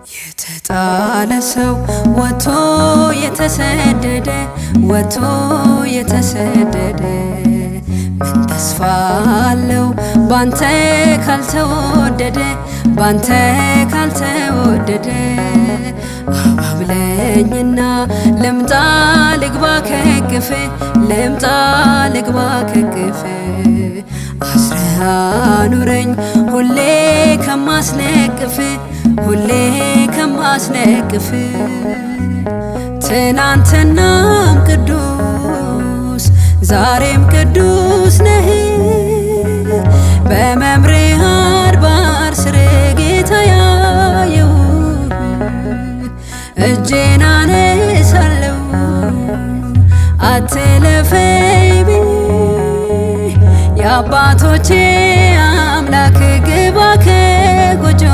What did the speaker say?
የተጣለ ሰው ወጥቶ የተሰደደ ወጥቶ የተሰደደ ምን ተስፋ አለው ባንተ ካልተወደደ ባንተ ካልተወደደ አባብለኝና ልምጣ ልግባ ከቅፍ ልምጣ ልግባ ከቅፍ አስረህ አኑረኝ ሁሌ ከማስነቅፍ ሁሌ ከማስነቅፍ ትናንትናም ቅዱስ ዛሬም ቅዱስ ነህ በመምሬህ አድባር ስር ጌታ ያየው እጄን አነሳለሁ አትለፈኝ የአባቶቼ አምላክ ግባ ከጎጆ